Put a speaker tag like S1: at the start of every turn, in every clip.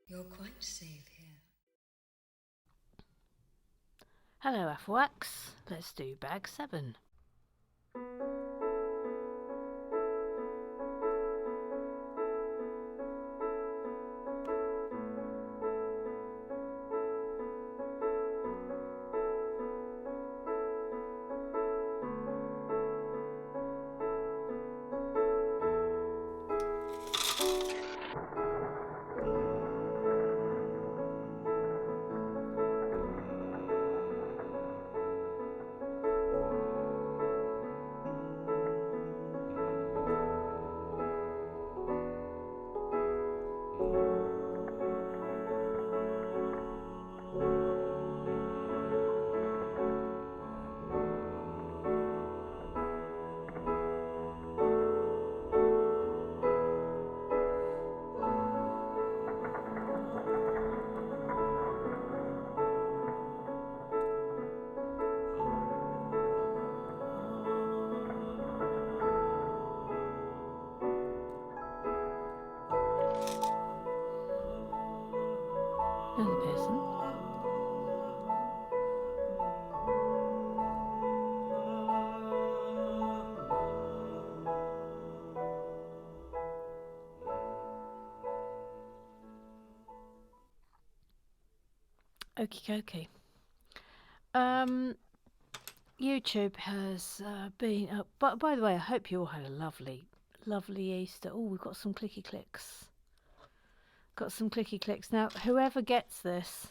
S1: You're quite safe here.
S2: Hello, Afwax. Let's do bag 7. Another person. Okie dokie. YouTube has been up. But by the way, I hope you all had a lovely Easter. Oh, we've got some clicky clicks. Now, whoever gets this,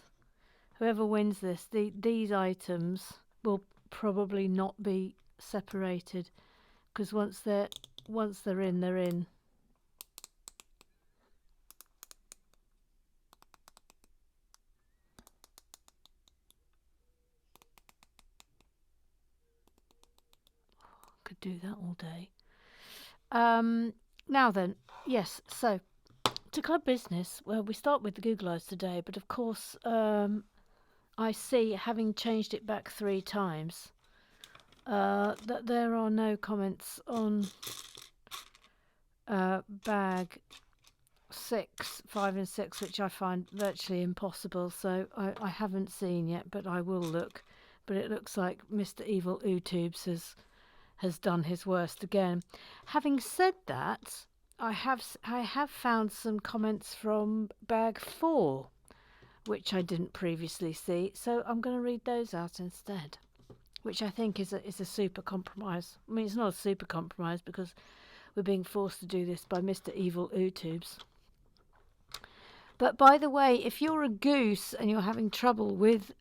S2: whoever wins this, these items will probably not be separated, because once they're in, they're in. Could do that all day. Now then, yes. So to club business, well, we start with the Google Eyes today, but of course, I see, having changed it back 3 times, that there are no comments on bag 6, 5 and 6, which I find virtually impossible. So I haven't seen yet, but I will look. But it looks like Mr. Evil Tubes has done his worst again. Having said that, I have found some comments from bag 4, which I didn't previously see, so I'm going to read those out instead, which I think is a super compromise. I mean, it's not a super compromise because we're being forced to do this by Mr. Evil Tubes. But by the way, if you're a goose and you're having trouble with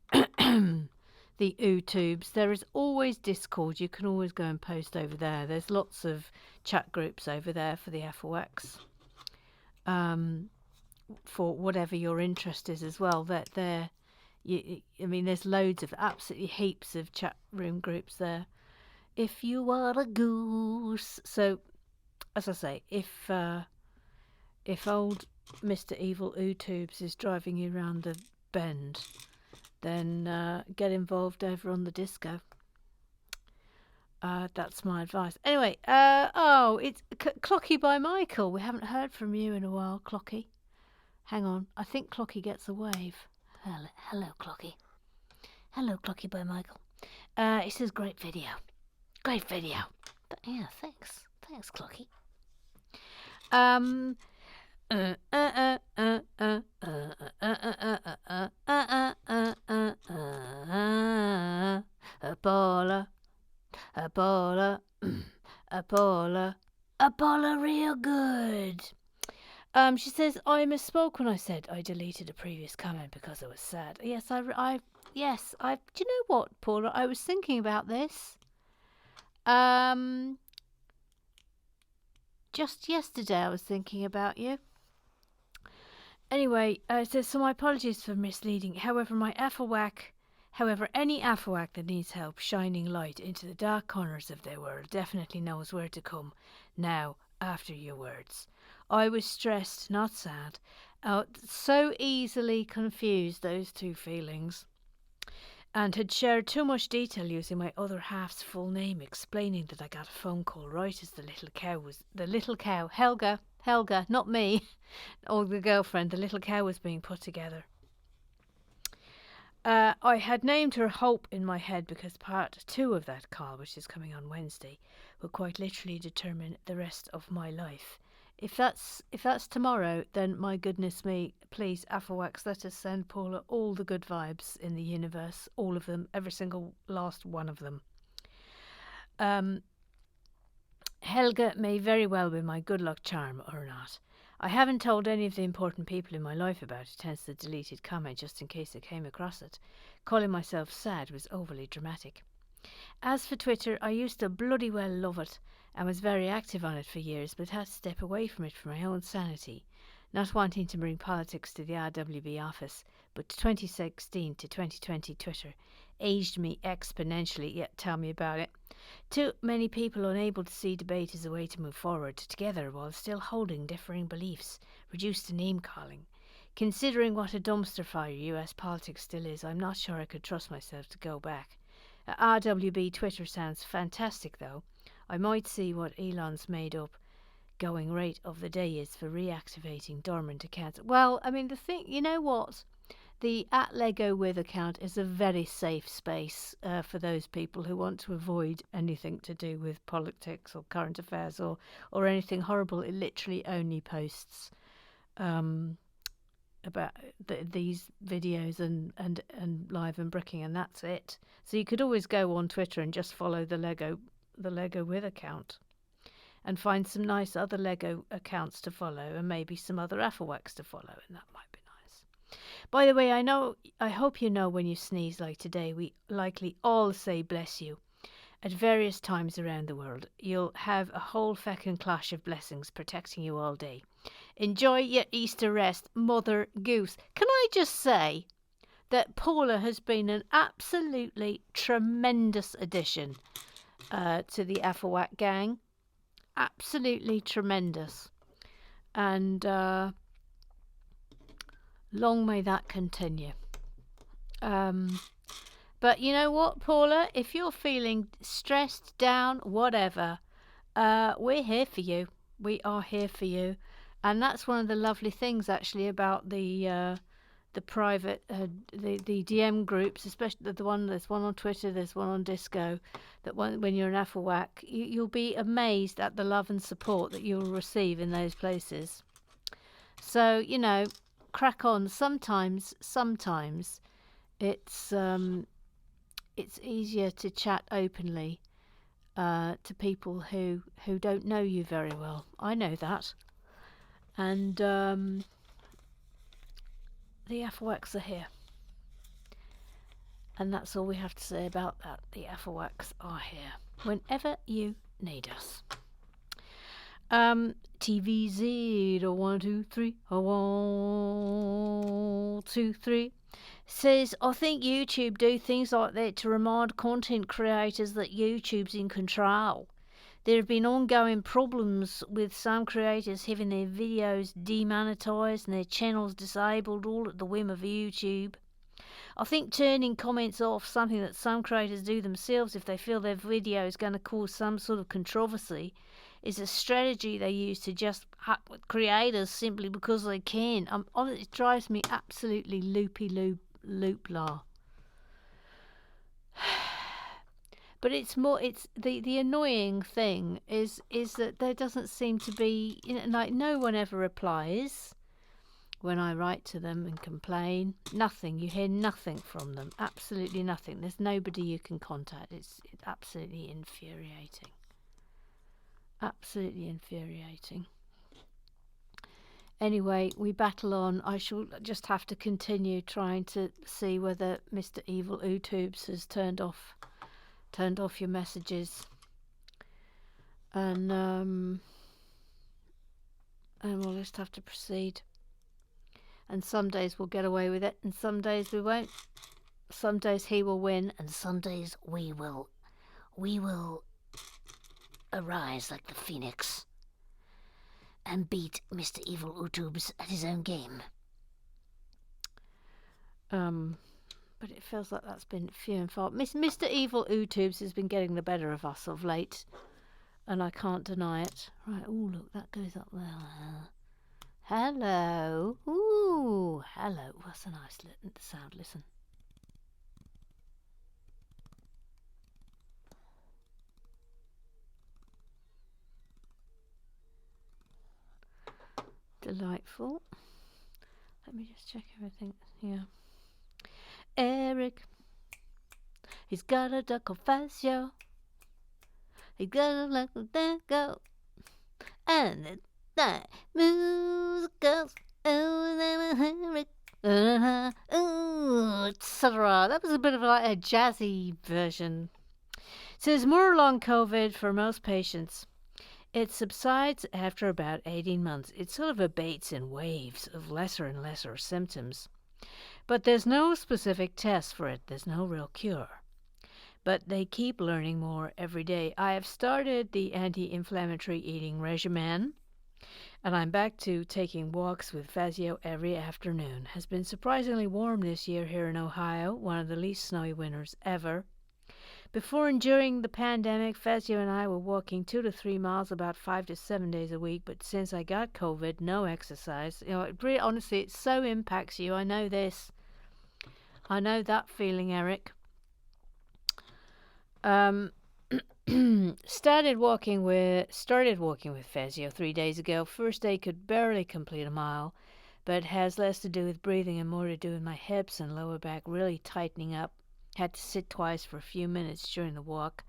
S2: the tubes, there is always Discord. You can always go and post over there. There's lots of chat groups over there for the FOX, for whatever your interest is as well. I mean, there's loads of, absolutely heaps of chat room groups there. If you are a goose. So, as I say, if old Mr. Evil Tubes is driving you around the bend, then get involved over on the disco. That's my advice. Anyway, it's Clocky by Michael. We haven't heard from you in a while, Clocky. Hang on, I think Clocky gets a wave. Hello, Clocky. Hello, Clocky by Michael. It says great video. Great video. Yeah, thanks. Thanks, Clocky. Ebola, real good. She says, I misspoke when I said I deleted a previous comment because I was sad. Yes, do you know what, Paula? I was thinking about this. Just yesterday I was thinking about you. Anyway, it says, so my apologies for misleading. However, any Afawak that needs help shining light into the dark corners of their world definitely knows where to come now after your words. I was stressed, not sad. So easily confused those two feelings, and had shared too much detail using my other half's full name, explaining that I got a phone call right as the little cow, Helga, Helga, not me. Or the girlfriend. The little cow was being put together. I had named her Hope in my head because part 2 of that call, which is coming on Wednesday, will quite literally determine the rest of my life. If that's tomorrow, then my goodness me, please, Afrowax, let us send Paula all the good vibes in the universe, all of them, every single last one of them. Helga may very well be my good luck charm or not. I haven't told any of the important people in my life about it, hence the deleted comment just in case I came across it. Calling myself sad was overly dramatic. As for Twitter, I used to bloody well love it and was very active on it for years, but had to step away from it for my own sanity, not wanting to bring politics to the RWB office, but 2016 to 2020 Twitter aged me exponentially, yet tell me about it. Too many people unable to see debate as a way to move forward together while still holding differing beliefs, reduced to name-calling. Considering what a dumpster fire US politics still is, I'm not sure I could trust myself to go back. RWB Twitter sounds fantastic though. I might see what Elon's made up going rate of the day is for reactivating dormant accounts. Well, I mean, the thing, you know what? The @LegoWith account is a very safe space for those people who want to avoid anything to do with politics or current affairs or anything horrible. It literally only posts about these videos and live and bricking, and that's it. So you could always go on Twitter and just follow the LegoWith account and find some nice other Lego accounts to follow and maybe some other Afrowax to follow, and that might be nice. By the way, I hope you know when you sneeze like today, we likely all say bless you. At various times around the world, you'll have a whole feckin' clash of blessings protecting you all day. Enjoy your Easter rest, Mother Goose. Can I just say that Paula has been an absolutely tremendous addition to the Afrowax gang. Absolutely tremendous. And long may that continue. But you know what, Paula? If you're feeling stressed, down, whatever, we're here for you. We are here for you. And that's one of the lovely things, actually, about the private, the DM groups, especially there's one on Twitter, there's one on Disco, that when you're an Afrowax, you'll be amazed at the love and support that you'll receive in those places. So, you know, crack on. Sometimes it's easier to chat openly to people who don't know you very well. I know that. And the Afrowax are here. And that's all we have to say about that. The Afrowax are here whenever you need us. TVZ 123 123 says, I think YouTube do things like that to remind content creators that YouTube's in control. There have been ongoing problems with some creators having their videos demonetized and their channels disabled, all at the whim of YouTube. I think turning comments off, something that some creators do themselves if they feel their video is going to cause some sort of controversy, is a strategy they use to just hack with creators simply because they can. It drives me absolutely loop-la. But it's the annoying thing is that there doesn't seem to be, like, no one ever replies when I write to them and complain. Nothing. You hear nothing from them. Absolutely nothing. There's nobody you can contact. It's absolutely infuriating. Absolutely infuriating. Anyway, we battle on. I shall just have to continue trying to see whether Mr. Evil YouTubes has turned off your messages, and we'll just have to proceed. And some days we'll get away with it, and some days we won't. Some days he will win, and some days we will arise like the phoenix and beat Mr. Evil YouTubes at his own game. But it feels like that's been few and far. Mr. Evil YouTubes has been getting the better of us of late. and I can't deny it. Right, oh look, that goes up there. Hello. Ooh, hello. What's a nice sound, listen. Delightful. Let me just check everything. Yeah. Eric, he's got a duck confessio. He got a little go. And the night musicals. Eric. Etc. That was a bit of like a jazzy version. It says more long COVID for most patients. It subsides after about 18 months. It sort of abates in waves of lesser and lesser symptoms. But there's no specific test for it. There's no real cure. But they keep learning more every day. I have started the anti-inflammatory eating regimen, and I'm back to taking walks with Fazio every afternoon. Has been surprisingly warm this year here in Ohio, one of the least snowy winters ever. Before and during the pandemic, Fazio and I were walking 2 to 3 miles about 5 to 7 days a week, but since I got COVID, no exercise. You know, it really, honestly, it so impacts you. I know this. I know that feeling, Eric. Started walking with Fazio 3 days ago. First day could barely complete a mile, but has less to do with breathing and more to do with my hips and lower back really tightening up. Had to sit twice for a few minutes during the walk.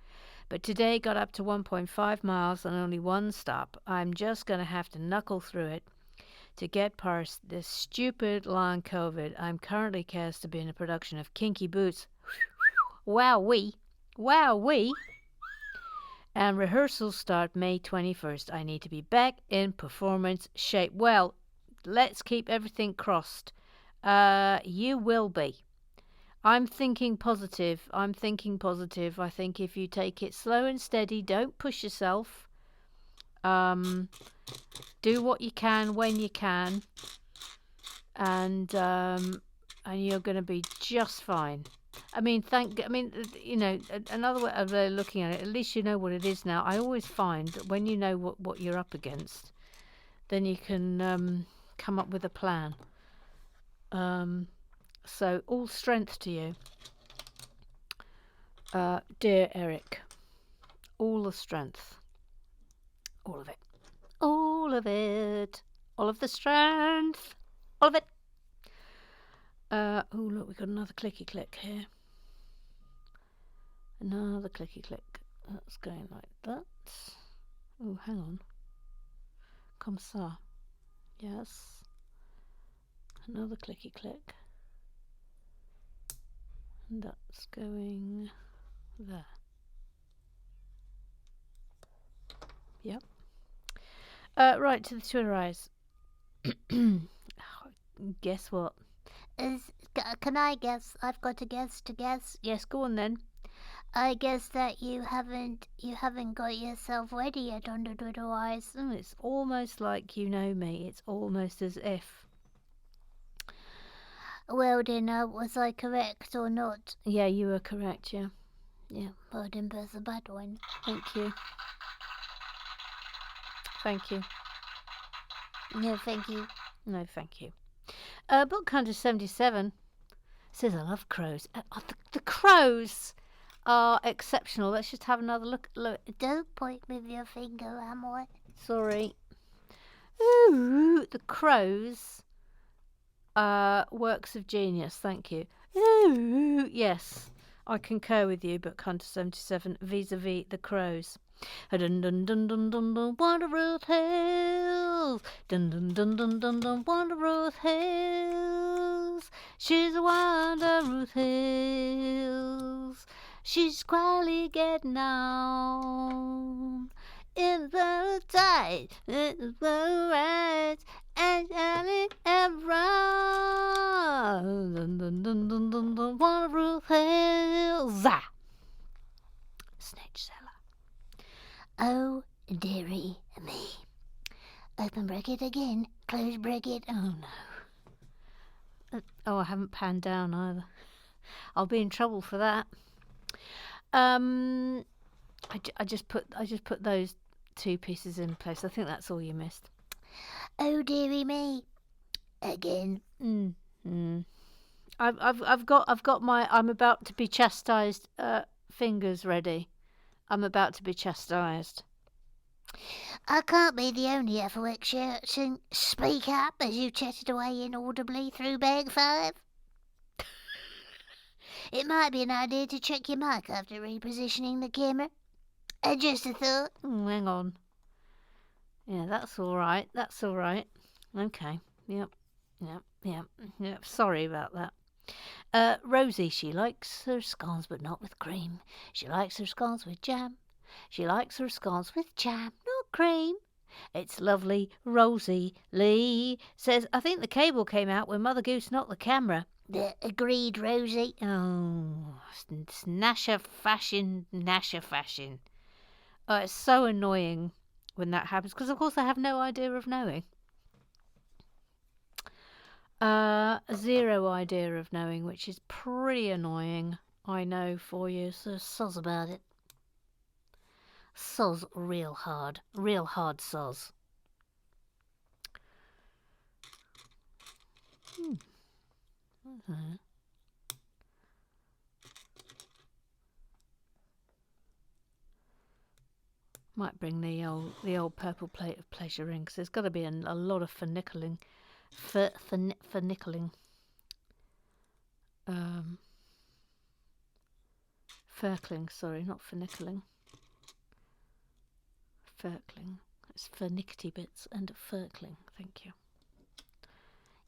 S2: But today got up to 1.5 miles and only one stop. I'm just going to have to knuckle through it to get past this stupid long COVID. I'm currently cast to be in a production of Kinky Boots. Wowee. Wowee. And rehearsals start May 21st. I need to be back in performance shape. Well, let's keep everything crossed. You will be. I'm thinking positive. I think if you take it slow and steady, don't push yourself. Do what you can when you can, and you're going to be just fine. You know, another way of looking at it, at least you know what it is now. I always find that when you know what you're up against, then you can come up with a plan. So all strength to you, dear Eric. All the strength, all of it, all of it, all of the strength, all of it. Oh look, we got another clicky click here. Another clicky click. That's going like that. Oh, hang on. Comme ça. Yes. Another clicky click. And that's going there. Yep. Right, to the Twitter eyes. Guess what?
S1: Can I guess? I've got a guess to guess.
S2: Yes, go on then.
S1: I guess that you haven't got yourself ready yet on the Twitter eyes.
S2: Oh, it's almost like you know me. It's almost as if.
S1: Well then, was I correct or not?
S2: Yeah, you were correct, yeah.
S1: Yeah, well then press the button.
S2: Thank you. Thank you.
S1: No, thank you.
S2: No, thank you. Book Hunter 77 says, I love crows. The crows are exceptional. Let's just have another look.
S1: Don't point with your finger, Amoy.
S2: Sorry. Ooh, the crows. Works of genius. Thank you. Ooh, yes, I concur with you, Book Hunter 77, vis-a-vis the crows. Dun dun dun dun dun dun, Wonderful Hills. Dun dun dun dun dun dun, Wonderful Hills. She's a Wonderful Hills. She's quietly getting on. In the tide, in the right, and shining and bright. Dun dun dun dun dun dun, Wonderful Hills. Snitch seller.
S1: Oh, dearie me. Open bracket again, close bracket.
S2: Oh no. Oh, I haven't panned down either. I'll be in trouble for that. I just put those two pieces in place. I think that's all you missed.
S1: Oh dearie me. Again.
S2: I've got my I'm about to be chastised fingers ready. I'm about to be chastised.
S1: I can't be the only FOX to speak up as you chatted away inaudibly through bag 5. It might be an idea to check your mic after repositioning the camera. Just a thought.
S2: Hang on. Yeah, that's all right. That's all right. Okay. Yep. Sorry about that. Rosie, she likes her scones, but not with cream. She likes her scones with jam. She likes her scones with jam, not cream. It's lovely. Rosie Lee says, I think the cable came out when Mother Goose knocked the camera.
S1: Agreed, Rosie.
S2: Oh, Nasher fashion. Oh, it's so annoying when that happens, because of course I have no idea of knowing. Zero idea of knowing, which is pretty annoying, I know, for you, so soz about it. Soz real hard soz. Might bring the old purple plate of pleasure in, because there's got to be a lot of furnickling. Furnickling. Furkling, sorry, not furnickling. Furkling. It's furnickety bits and furkling, thank you.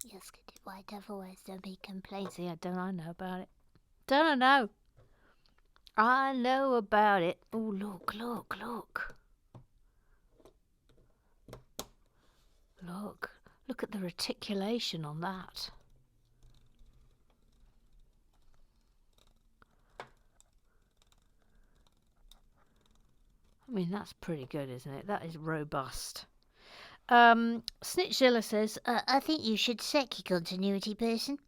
S1: Yes, good. White otherwise don't be complaining.
S2: See, don't I know about it? Don't I know? I know about it. Oh, look. Look at the reticulation on that. I mean, that's pretty good, isn't it? That is robust. Snitchzilla says,
S1: I think you should sack your continuity person.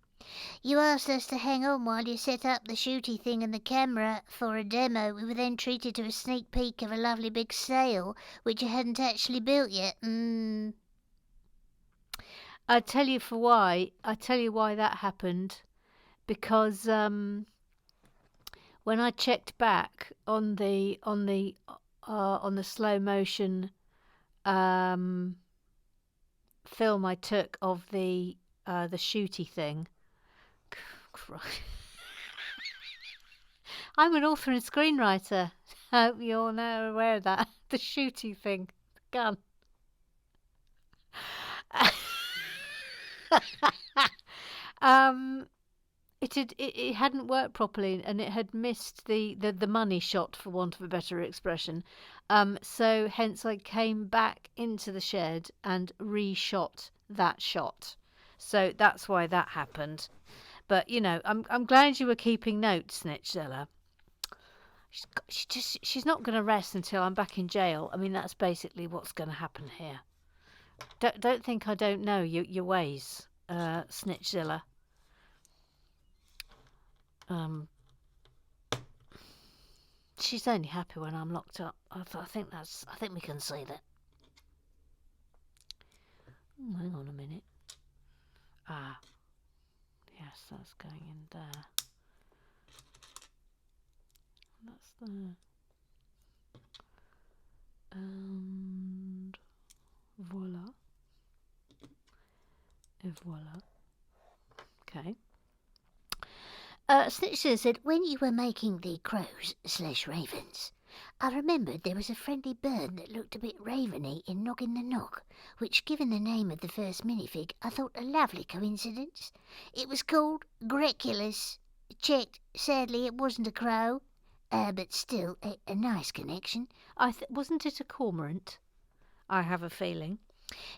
S1: You asked us to hang on while you set up the shooty thing and the camera for a demo. We were then treated to a sneak peek of a lovely big sail, which you hadn't actually built yet.
S2: I tell you why that happened. Because when I checked back on the slow motion film I took of the shooty thing. I'm an author and screenwriter. I hope you all are aware of that. The shooty thing. The gun. It hadn't worked properly, and it had missed the money shot, for want of a better expression. So hence I came back into the shed and reshot that shot. So that's why that happened. But you know, I'm glad you were keeping notes, Snitchzilla. She's not going to rest until I'm back in jail. I mean, that's basically what's going to happen here. Don't think I don't know your ways, Snitchzilla. She's only happy when I'm locked up. I think we can say that. Oh, hang on a minute. Yes, that's going in there. That's there. And voila. Et voila. Okay.
S1: Snitcher said, when you were making the crows/ravens, I remembered there was a friendly bird that looked a bit raveny in Noggin the Knock, which, given the name of the first minifig, I thought a lovely coincidence. It was called Greculus. Checked. Sadly, it wasn't a crow, but still a nice connection.
S2: Wasn't it a cormorant? I have a feeling.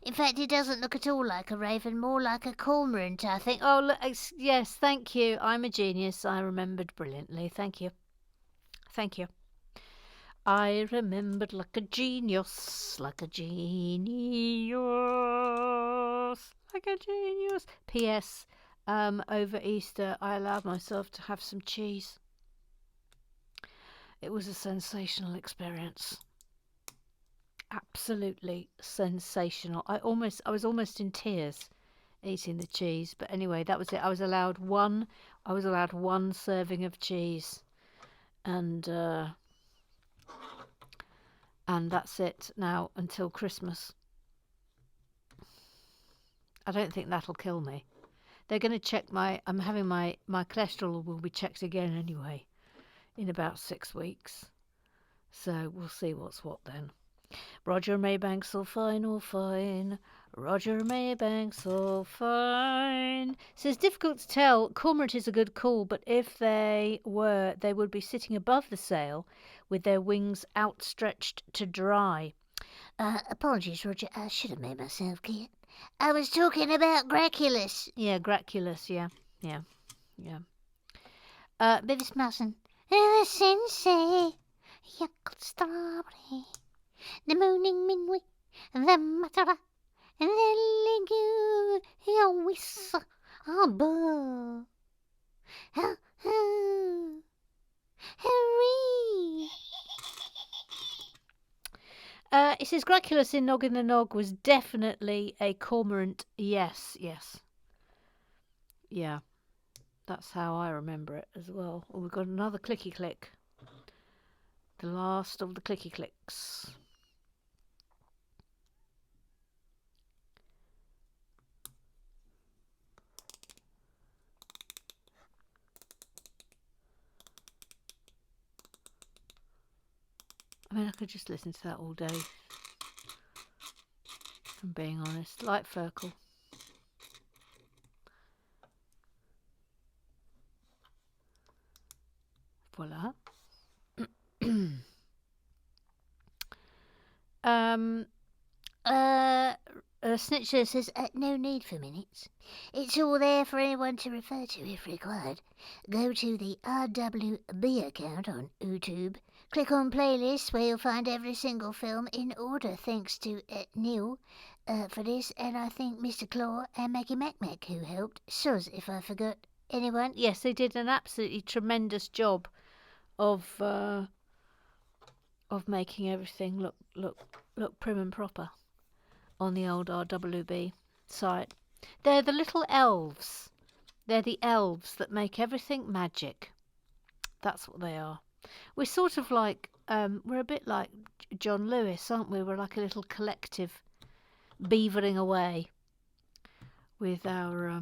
S1: In fact, it doesn't look at all like a raven, more like a cormorant, I think.
S2: Oh, look, yes, thank you. I'm a genius. I remembered brilliantly. Thank you. I remembered like a genius. P.S. Over Easter, I allowed myself to have some cheese. It was a sensational experience. Absolutely sensational. I was almost in tears eating the cheese. But anyway, that was it. I was allowed one serving of cheese, and that's it now until Christmas. I don't think that'll kill me. They're going to check I'm having my cholesterol will be checked again anyway in about 6 weeks. So we'll see what's what then. Roger Maybank's all fine, all fine. Roger Maybank's all fine. Says difficult to tell. Cormorant is a good call, but if they would be sitting above the sail with their wings outstretched to dry.
S1: Apologies, Roger. I should have made myself clear. I was talking about Graculus.
S2: Yeah, Graculus, yeah.
S1: Beavis Marson. The sensei. Yuckled strawberry. The mooning minwy. The matara. And the legume. Your whistle. Oh, boo. Hurry.
S2: It says Graculus in Noggin the Nog was definitely a cormorant. Yes. Yeah, that's how I remember it as well. Oh, we've got another clicky click. The last of the clicky clicks. I mean, I could just listen to that all day. If I'm being honest. Light Ferkel. Voila.
S1: Snitcher says, no need for minutes. It's all there for anyone to refer to if required. Go to the RWB account on YouTube. Click on playlists where you'll find every single film in order, thanks to Neil for this, and I think Mr. Claw and Maggie Mac who helped. Soz if I forgot anyone.
S2: Yes, they did an absolutely tremendous job of making everything look prim and proper on the old RWB site. They're the little elves. They're the elves that make everything magic. That's what they are. We're sort of like, we're a bit like John Lewis, aren't we? We're like a little collective beavering away with our...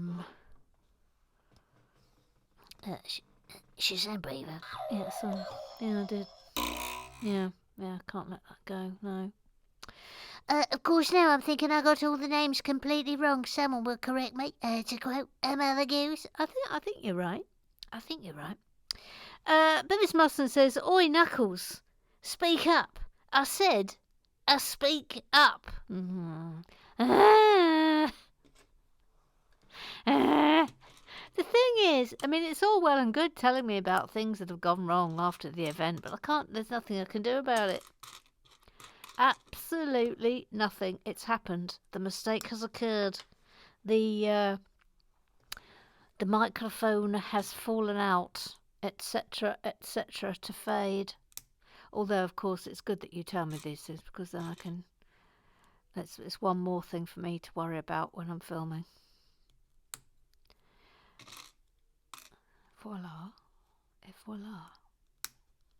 S1: Shazam Beaver.
S2: Yeah, so, yeah, I did. Yeah, I can't let that go, no.
S1: Of course, now I'm thinking I got all the names completely wrong. Someone will correct me. To quote Mother Goose.
S2: I think you're right. Beavis Musson says, "Oi, Knuckles, speak up." I said, speak up. Mm-hmm. The thing is, I mean, it's all well and good telling me about things that have gone wrong after the event, but there's nothing I can do about it. Absolutely nothing. It's happened. The mistake has occurred. The microphone has fallen out, etc., to fade. Although, of course, it's good that you tell me these things, because then I can... It's one more thing for me to worry about when I'm filming. Voila. Et voila.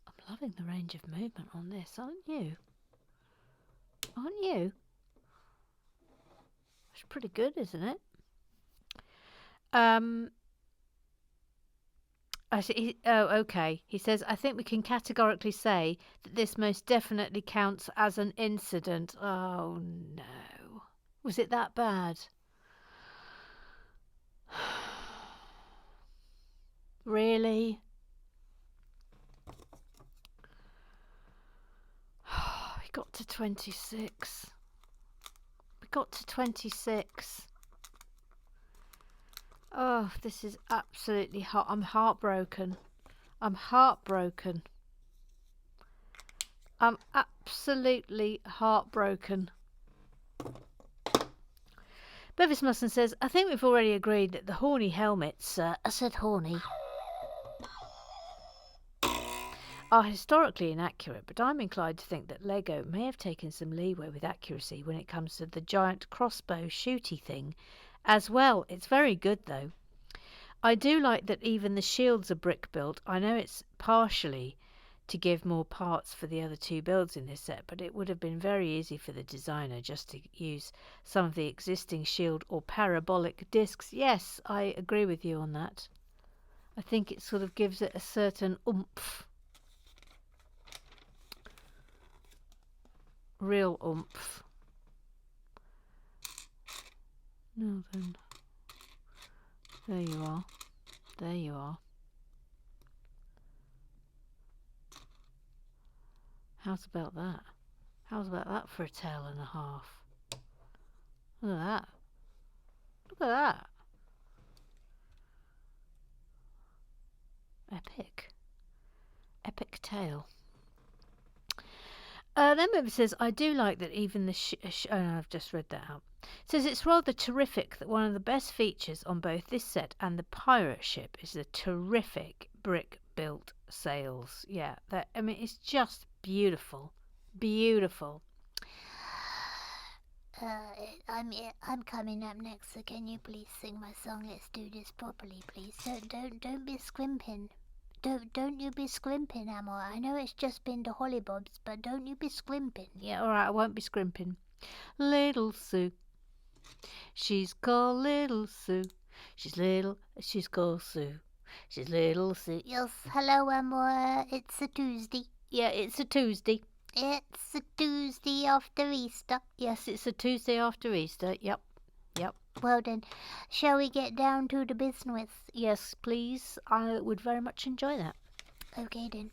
S2: I'm loving the range of movement on this, aren't you? Aren't you? It's pretty good, isn't it? Okay. He says, I think we can categorically say that this most definitely counts as an incident. Oh, no. Was it that bad? Really? We got to 26. Oh, this is absolutely hot. I'm heartbroken. I'm absolutely heartbroken. Beavis Musson says, I think we've already agreed that the horny helmets... I said horny. are historically inaccurate, but I'm inclined to think that Lego may have taken some leeway with accuracy when it comes to the giant crossbow shooty thing as well. It's very good though. I do like that even the shields are brick built. I know it's partially to give more parts for the other two builds in this set, but it would have been very easy for the designer just to use some of the existing shield or parabolic discs. Yes, I agree with you on that. I think it sort of gives it a certain oomph. Real oomph. No then. There you are. There you are. How's about that? How's about that for a tail and a half? Look at that. Look at that. Epic. Epic tail. Then it says, I do like that even the oh no, I've just read that out. It says it's rather terrific that one of the best features on both this set and the pirate ship is the terrific brick-built sails. Yeah, I mean, it's just beautiful. Beautiful.
S1: I'm coming up next, so can you please sing my song? Let's do this properly, please. Don't be scrimping. Don't you be scrimping, Amor. I know it's just been the hollybobs, but don't you be scrimping.
S2: Yeah, alright, I won't be scrimping. Little Sue. She's called Little Sue. She's called Sue. She's Little Sue.
S1: Yes, hello, Amor. It's a Tuesday.
S2: Yeah, it's a Tuesday.
S1: It's a Tuesday after Easter.
S2: Yes, it's a Tuesday after Easter. Yep.
S1: Well then, shall we get down to the business?
S2: Yes, please. I would very much enjoy that.
S1: Okay then.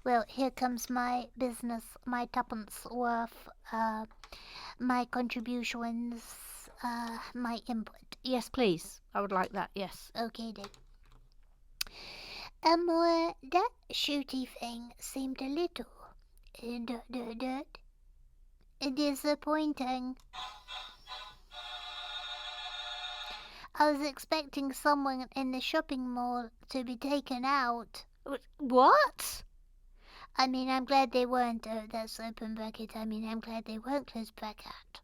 S1: Well, here comes my business, my tuppence worth, my contributions, my input.
S2: Yes, please. I would like that, yes.
S1: Okay then. That shooty thing seemed a little disappointing. I was expecting someone in the shopping mall to be taken out.
S2: What?
S1: I mean, I'm glad they weren't, that's open bracket, I mean, I'm glad they weren't close bracket.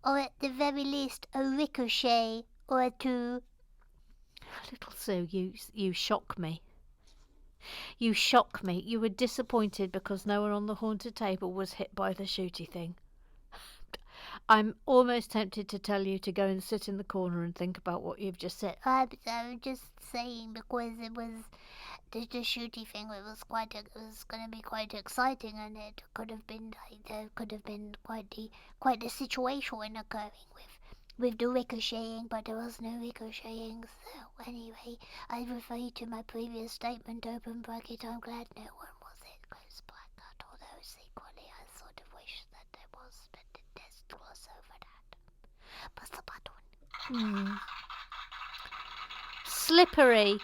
S1: Or at the very least, a ricochet or two.
S2: Little Sue, you shock me. You shock me. You were disappointed because no one on the haunted table was hit by the shooty thing. I'm almost tempted to tell you to go and sit in the corner and think about what you've just said.
S1: I'm just saying because it was the shooty thing. It was going to be quite exciting, and it could have been there could have been quite the situation occurring with the ricocheting, but there was no ricocheting. So anyway, I refer you to my previous statement. Open bracket. I'm glad no one was hit. Close bracket. Although secretly I sort of wish that there was, but the test gloss over that. Press the button.
S2: Slippery,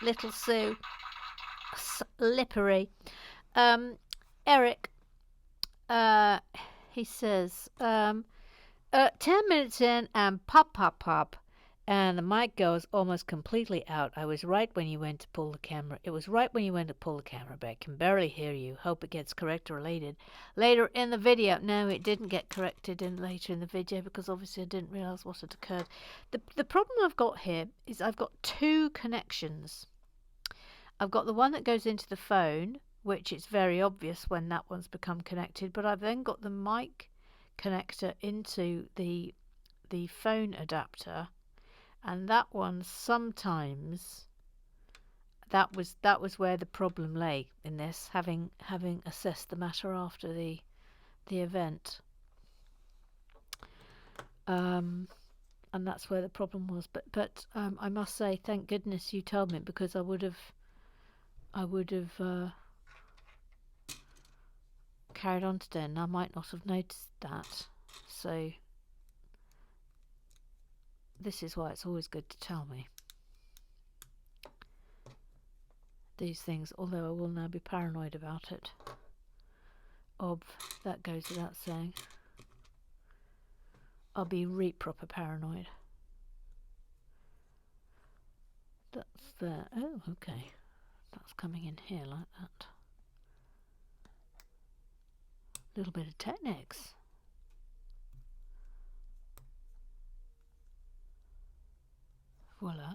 S2: little Sue. Slippery. Eric, he says, 10 minutes in and pop, and the mic goes almost completely out. I was right when you went to pull the camera. It was right when you went to pull the camera back. Can barely hear you. Hope it gets corrected or later in the video. No, it didn't get corrected later in the video because obviously I didn't realise what had occurred. The problem I've got here is I've got two connections. I've got the one that goes into the phone, which is very obvious when that one's become connected, but I've then got the mic connector into the phone adapter, and that one sometimes that was where the problem lay in this, having assessed the matter after the event, and that's where the problem was. But I must say, thank goodness you told me, because I would have carried on today and I might not have noticed that. So this is why it's always good to tell me these things, although I will now be paranoid about it. That goes without saying. I'll be proper paranoid. That's there. Oh, okay. That's coming in here like that. little bit of Technics. Voila.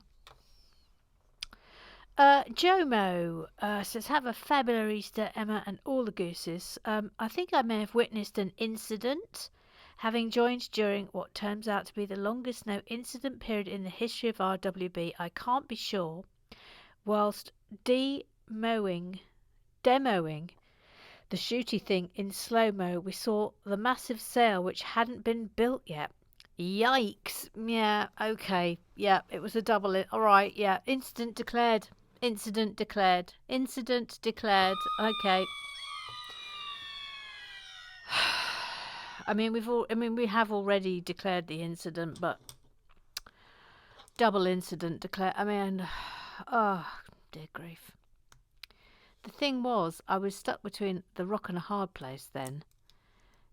S2: Jomo says, have a fabulous Easter, Emma, and all the gooses. I think I may have witnessed an incident, having joined during what turns out to be the longest no incident period in the history of RWB. I can't be sure. Whilst demoing the shooty thing in slow-mo, we saw the massive sail which hadn't been built yet. Yikes. Yeah, okay. Yeah, it was a double. All right, yeah. Incident declared. Incident declared. Incident declared. Okay. I mean, we have already declared the incident, but double incident declared. I mean, oh, dear grief. The thing was, I was stuck between the rock and a hard place then,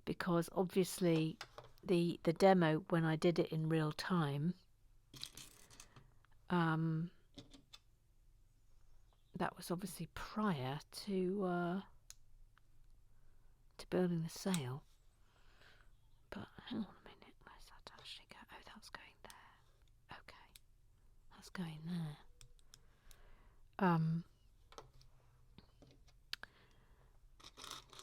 S2: because obviously the demo, when I did it in real time, that was obviously prior to building the sail. But hang on a minute, where's that actually go? Oh, that's going there. Okay, that's going there.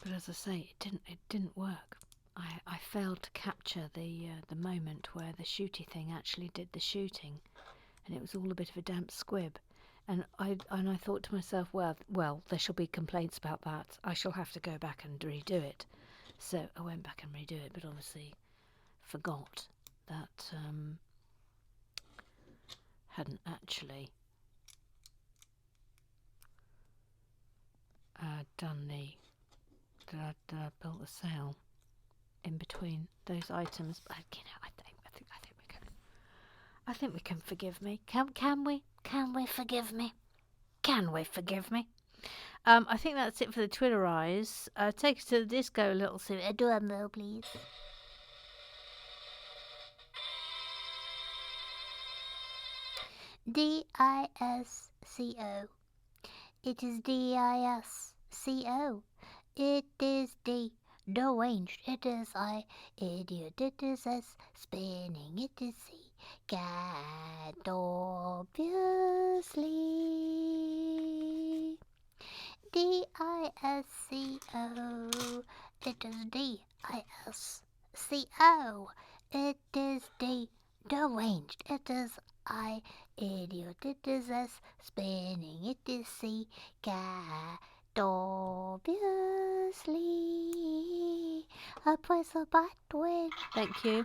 S2: But as I say, it didn't work. I failed to capture the moment where the shooty thing actually did the shooting, and it was all a bit of a damp squib. And I thought to myself, well, there shall be complaints about that. I shall have to go back and redo it. So I went back and redo it, but obviously forgot that hadn't actually done that I built the sail in between those items. But I think we can forgive me. Can we? Can we forgive me? Can we forgive me? I think that's it for the Twitterize. Take us to the disco, little Sue.
S1: Drum roll, please. D-I-S-C-O. It is D-I-S-C-O. It is D. Deranged. It is I. Idiot. It is S. Spinning. It is C. Cat. Obviously. D-I-S-C-O. It is D-I-S-C-O. It is D. Deranged. It is I. Idiot. It is S. Spinning. It is C. Cat. Obviously. I press a button.
S2: Thank you.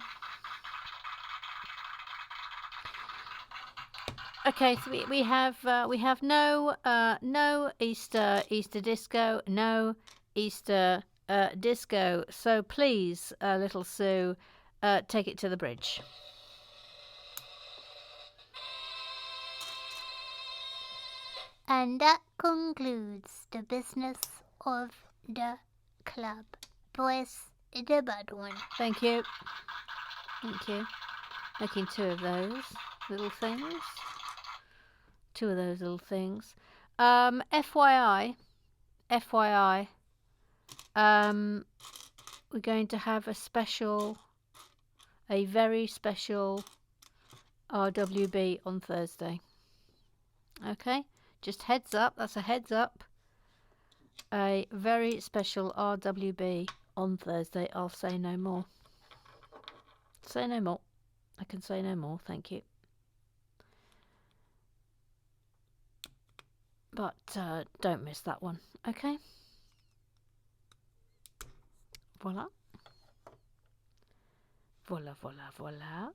S2: Okay, so we have no Easter disco, no Easter disco. So please, little Sue, take it to the bridge.
S1: And that concludes the business of the club. Press the button.
S2: Thank you. Thank you. Making two of those little things. FYI, we're going to have a very special RWB on Thursday. Okay, just heads up. That's a heads up. A very special RWB on Thursday. I'll say no more. Say no more. I can say no more. Thank you. But don't miss that one, okay? Voila. Voila, voila, voila.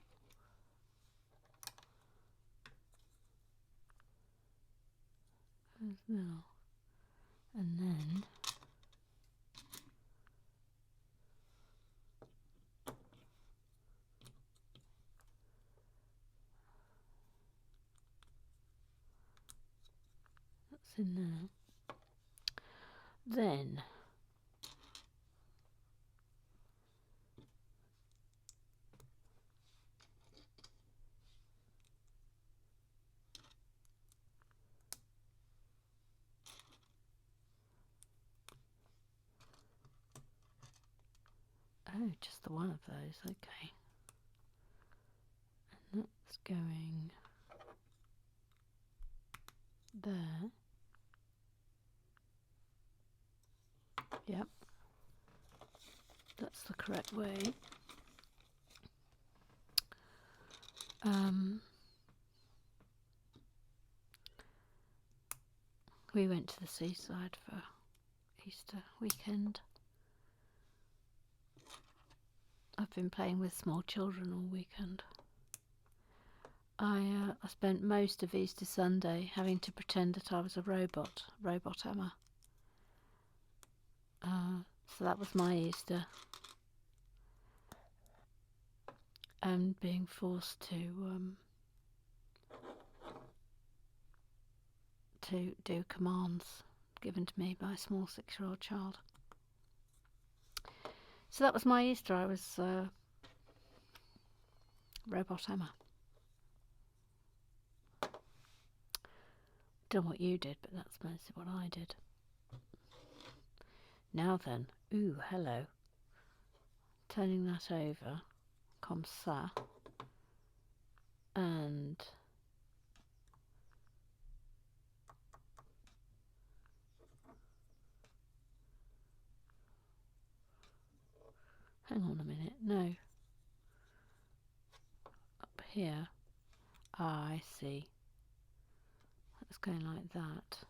S2: And then that's in there. Then Oh, just the one of those, okay. And that's going there. Yep, that's the correct way. We went to the seaside for Easter weekend. I've been playing with small children all weekend. I spent most of Easter Sunday having to pretend that I was a robot Emma. So that was my Easter. And being forced to do commands given to me by a small 6-year-old child. So that was my Easter. I was Robot Emma. Don't know what you did, but that's mostly what I did. Now then, ooh, hello. Turning that over, comme ça, and hang on a minute, no. Up here, I see. That's going like that.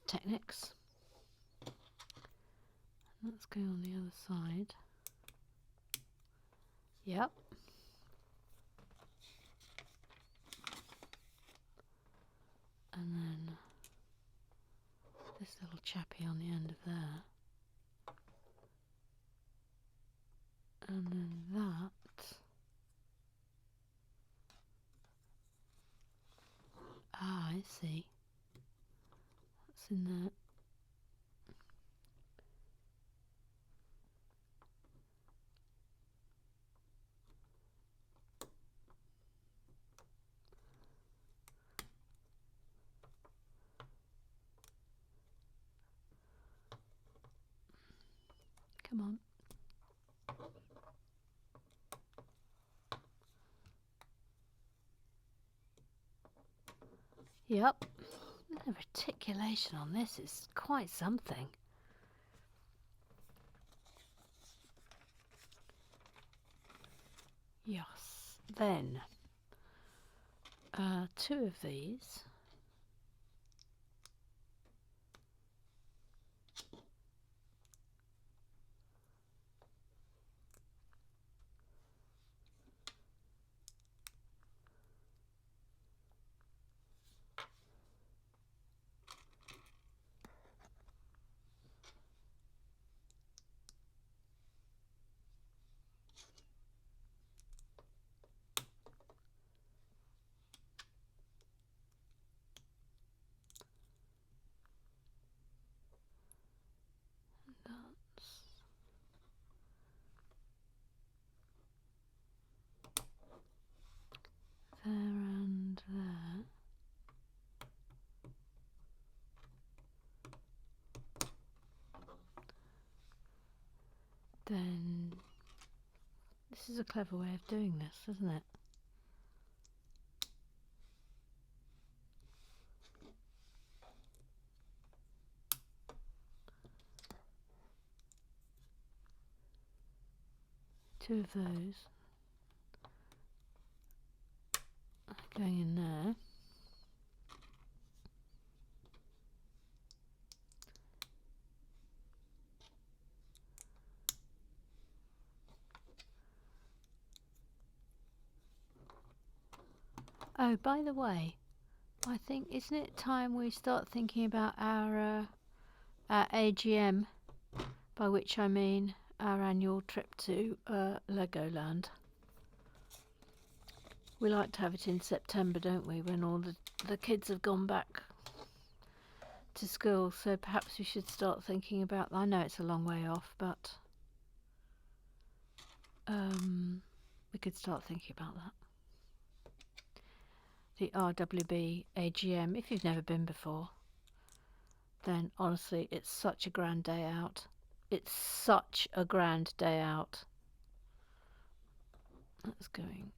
S2: Technics. And that's going on the other side. Yep. And then this little chappy on the end of there. And then that. Ah, I see. That's in there. Come on. Yep. The reticulation on this is quite something. Yes. Then, 2 of these. That's there and there. Then this is a clever way of doing this, isn't it? Two of those going in there. Oh, by the way, I think, isn't it time we start thinking about our AGM, by which I mean our annual trip to Legoland. We like to have it in September, don't we, when all the kids have gone back to school, so perhaps we should start thinking about, I know it's a long way off, but we could start thinking about that. the RWB AGM, if you've never been before, then honestly, it's such a grand day out. It's such a grand day out. That's going.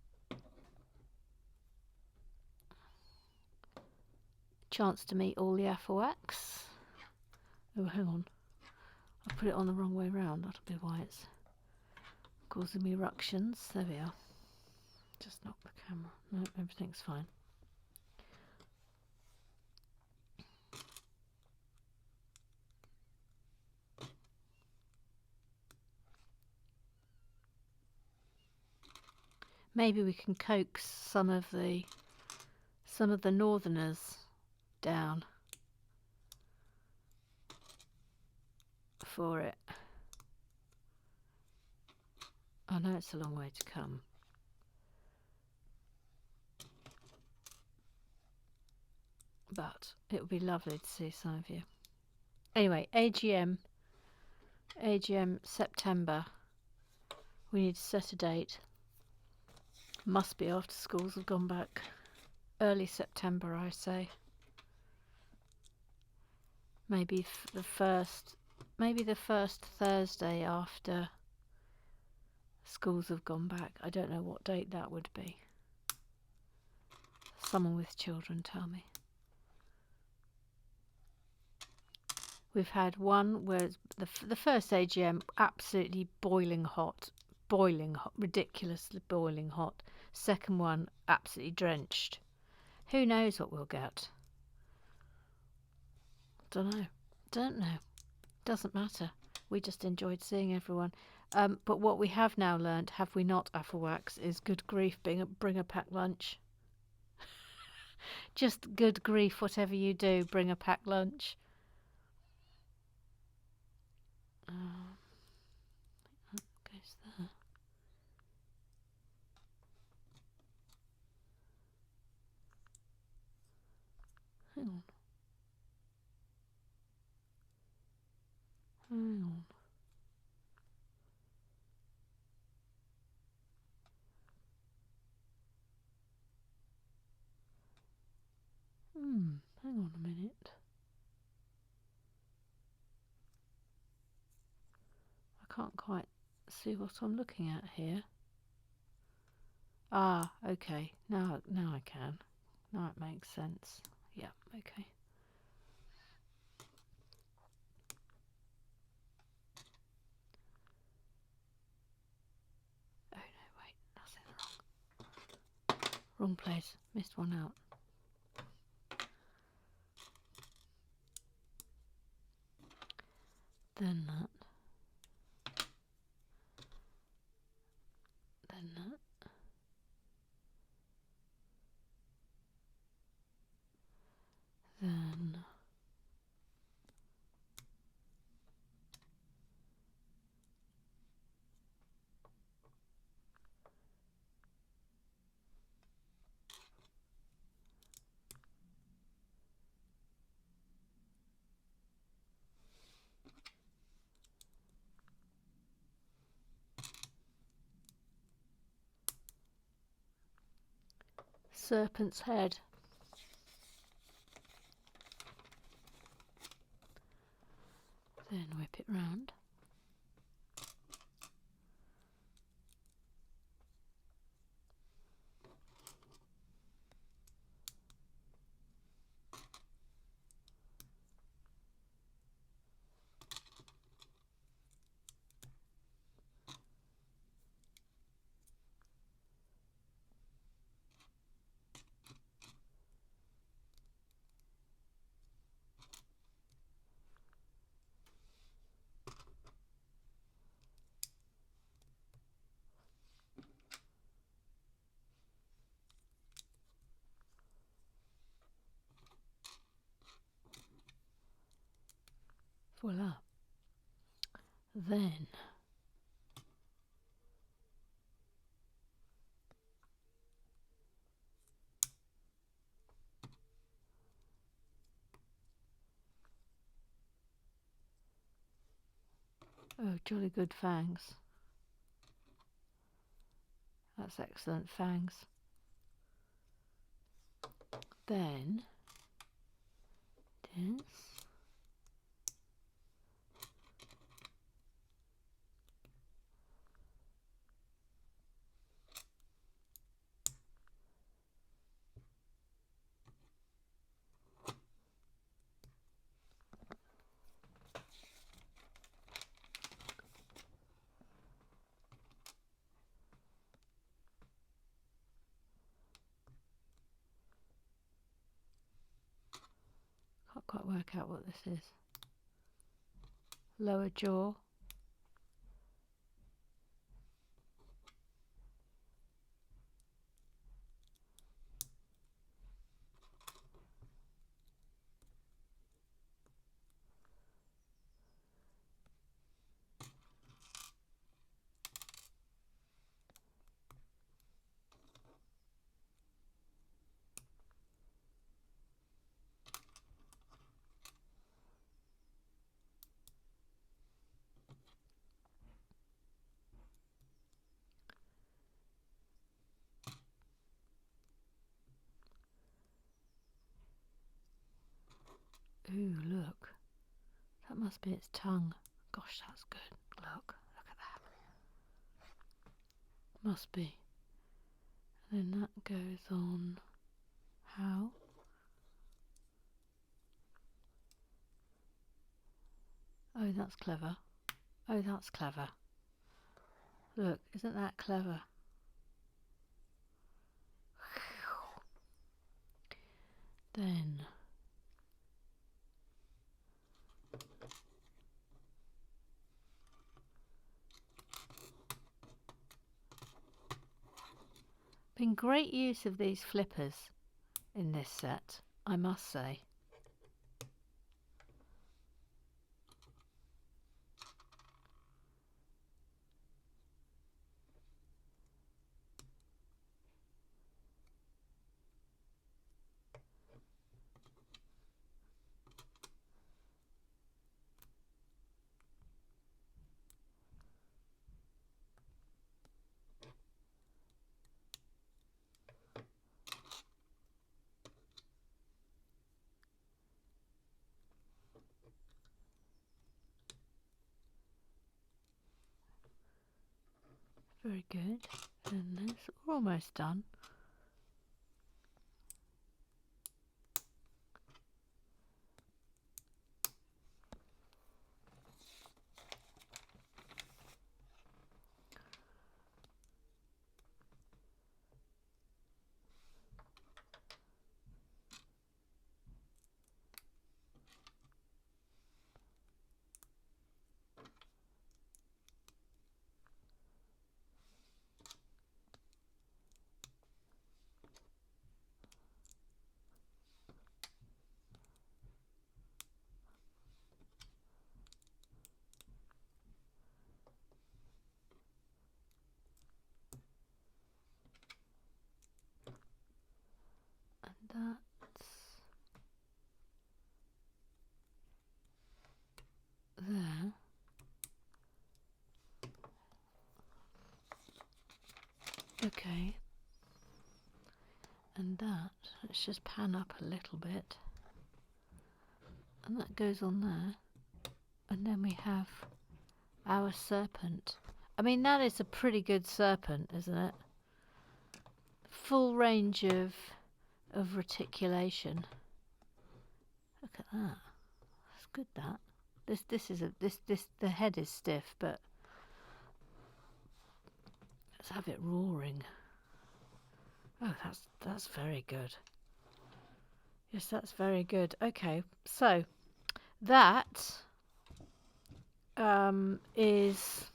S2: Chance to meet all the Afawaks. Oh, hang on. I put it on the wrong way round. That'll be why it's causing me ructions. There we are. Just knock the camera. No, everything's fine. Maybe we can coax some of the northerners down for it. I know it's a long way to come. But it would be lovely to see some of you. Anyway, AGM September. We need to set a date. Must be after schools have gone back. Early September, I say. Maybe the first Thursday after schools have gone back. I don't know what date that would be. Someone with children tell me. We've had one where the first AGM absolutely boiling hot, ridiculously boiling hot. Second one absolutely drenched. Who knows what we'll get? Don't know. Doesn't matter. We just enjoyed seeing everyone. But what we have now learnt, have we not, Affelwax, is good grief, bring a packed lunch. Just good grief, whatever you do, bring a packed lunch. That goes there. Hang on. Hang on a minute. I can't quite see what I'm looking at here. Ah, okay. Now I can. Now it makes sense. Yeah, okay. Oh no, wait, that's in the wrong place. Missed one out. Then that. Then that. Then serpent's head. Then whip it round. Voila. Then oh, jolly good fangs. That's excellent fangs. then this. Can't quite work out what this is. Lower jaw. Ooh, look. That must be its tongue. Gosh, that's good. Look at that. Must be. And then that goes on. How? Oh, that's clever. Oh, that's clever. Look, isn't that clever? Then been great use of these flippers in this set, I must say. Very good. And this, we're almost done. And that's there. Okay. And that, let's just pan up a little bit. And that goes on there. And then we have our serpent. I mean, that is a pretty good serpent, isn't it? Full range of reticulation. Look at that. That's good. That the head is stiff, but let's have it roaring. Oh, that's very good. Yes, that's very good. Okay, so that is.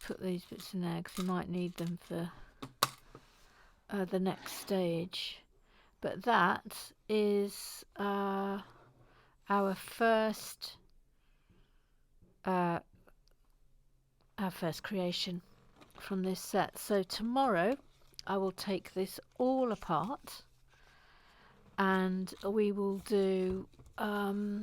S2: Put these bits in there because we might need them for the next stage. But that is our first creation from this set. So tomorrow I will take this all apart and we will do I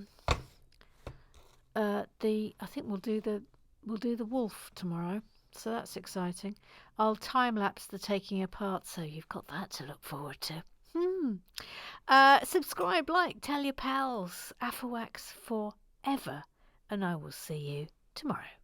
S2: think we'll do the wolf tomorrow. So that's exciting. I'll time lapse the taking apart, so you've got that to look forward to. Subscribe, like, tell your pals. Afterwax forever, and I will see you tomorrow.